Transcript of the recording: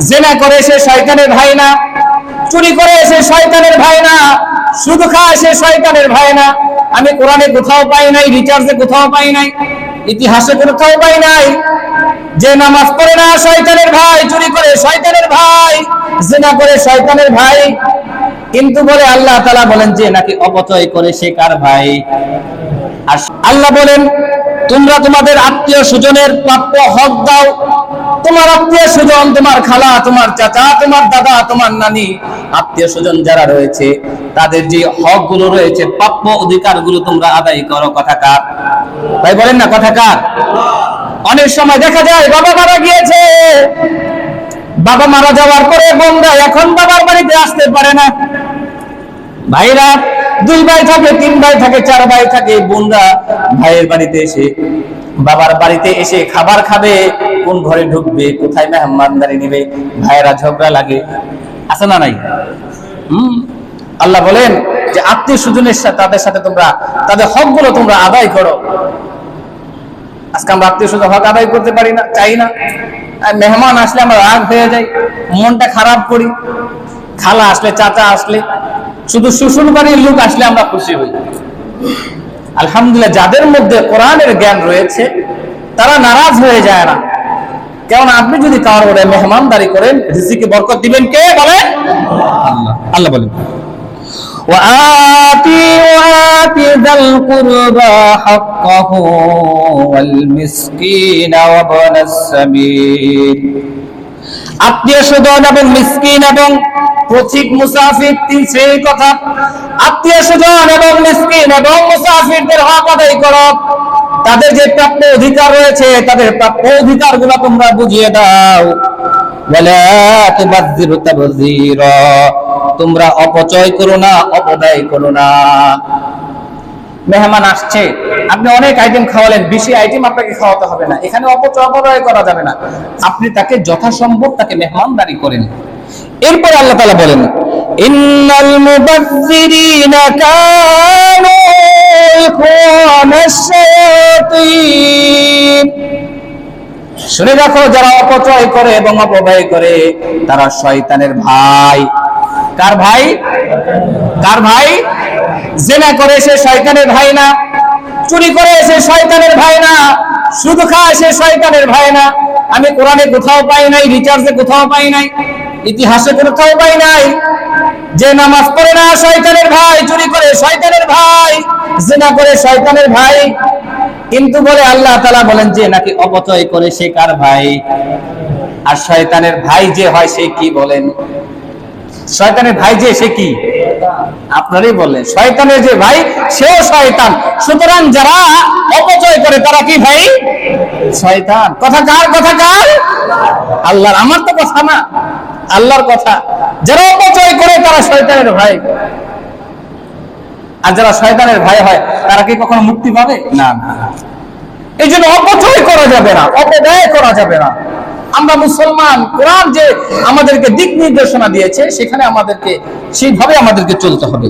জিনা করে সে শয়তানের ভাই না, চুরি করে সে শয়তানের ভাই না, সুদ খায় সে শয়তানের ভাই না। আমি কোরআনে কোথাও পাই নাই, রিচার্জে কোথাও পাই নাই, ইতিহাসে কোথাও পাই নাই যে নামাজ পড়ে না শয়তানের ভাই, চুরি করে শয়তানের ভাই, জিনা করে শয়তানের ভাই। কিন্তু বলে আল্লাহ তাআলা বলেন যে নাকি অপচয় করে সে কার ভাই? আর আল্লাহ বলেন তোমরা তোমাদের আত্মীয় স্বজনের প্রাপ্য হক দাও। তোমার আত্মীয় স্বজন, তোমার খালা, তোমার চাচা, তোমার দাদা, তোমার নানি, আত্মীয় স্বজন যারা রয়েছে তাদের যে হক গুলো রয়েছে, প্রাপ্য অধিকার গুলো তোমরা আদায় করো। কথা কার? ভাই বলেন না, কথা কার? অনেক সময় দেখা যায় বাবা মারা গিয়েছে, বাবা মারা যাওয়ার পরে বোনরা এখন বাবার বাড়িতে আসতে পারে না। ভাইরা 2 ভাই থাকে, 3 ভাই থাকে, 4 ভাই থাকে, বোনরা ভাইয়ের বাড়িতে এসে, বাবার বাড়িতে এসে খাবার খাবে, কোন ঘরে ঢুকবে, কোথায় মেহমানদারি নেবে, ভাইয়েরা ঝগড়া লাগে, আছে না নাই? আল্লাহ বলেন যে আত্মীয় স্বজনের সাথে, তাদের সাথে তোমরা তাদের হকগুলো তোমরা আদায় করো। আজকে আমরা আত্মীয় স্বজন হক আদায় করতে পারি না, চাই না। মেহমান আসলে আমরা রাগ হয়ে যাই, মনটা খারাপ করি। খালা আসলে, চাচা আসলে, শুধু শ্বশুর বাড়ির লোক আসলে আমরা খুশি হই। আলহামদুলিল্লাহ, যাদের মধ্যে কোরআনের জ্ঞান রয়েছে তারা নারাজ হয়ে যায় না। কারণ আপনি যদি কারোর উপরে মেহমানদারি করেন, রিজিকে বরকত দিবেন কে? বলেন আল্লাহ। আল্লাহ বলেন وآتِ ذا القربى حقه والمسكين وابن السبيل। আত্মীয় স্বজন এবং মিসকিন এবং পথিক মুসাফির, 3 শ্রেণীর কথা। আত্মীয় স্বজন এবং মিসকিন এবং মুসাফিরদের হক আদায় করো। তাদের যে প্রাপ্য অধিকার রয়েছে, তাদের প্রাপ্য অধিকারগুলো তোমরা বুঝিয়ে দাও। ওয়ালা তুবাযযিরু তাবযীরা, তোমরা অপচয় করো না, অপব্যয় করো না। মেহমান আসছে, আপনি অনেক আইটেম খাওয়ালেন, বেশি আইটেম আপনাকে খাওয়াতে হবে না। এখানে অপব্যয় করা যাবে না। আপনি তাকে যথাসম্ভব তাকে মেহমানদারি করেন। এরপর আল্লাহ তাআলা বলেন ইন্নাল মুবাযযিরিনা কানু ইখওয়ানাশ শায়াতিন। শুনে রাখো, যারা অপচয় করে এবং অপব্যয় করে তারা শয়তানের ভাই। কার ভাই? কার ভাই? জিনা করে সে শয়তানের ভাই না, চুরি করে সে শয়তানের ভাই না, সুদ খায় সে শয়তানের ভাই না। আমি কোরআনে কোথাও পাই নাই, রিচার্জে কোথাও পাই নাই, ইতিহাসে কোথাও পাই নাই যে নামাজ পড়ে না শয়তানের ভাই, চুরি করে শয়তানের ভাই, জিনা করে শয়তানের ভাই। কিন্তু বলে আল্লাহ তাআলা বলেন যে নাকি অপচয় করে সে কার ভাই? আর শয়তানের ভাই যে হয় সে কি? বলেন শয়তানের ভাই যে সে কি? আপনারই বললেন শয়তানের যে ভাই সেও শয়তান। সুতরাং যারা অপচয় করে তারা কি ভাই? শয়তান। কথা কার? কথা কার? আল্লাহর। আমার তো কথা না, আল্লাহর কথা। যারা অপচয় করে তারা শয়তানের ভাই। আর যারা শয়তানের ভাই হয় তারা কি কখনো মুক্তি পাবে? না না। এই জন্য অপচয় করা যাবে না, অপব্যয় করা যাবে না। আমরা মুসলমান, কোরআন যে আমাদেরকে দিক নির্দেশনা দিয়েছে সেখানে আমাদেরকে সেইভাবে আমাদেরকে চলতে হবে।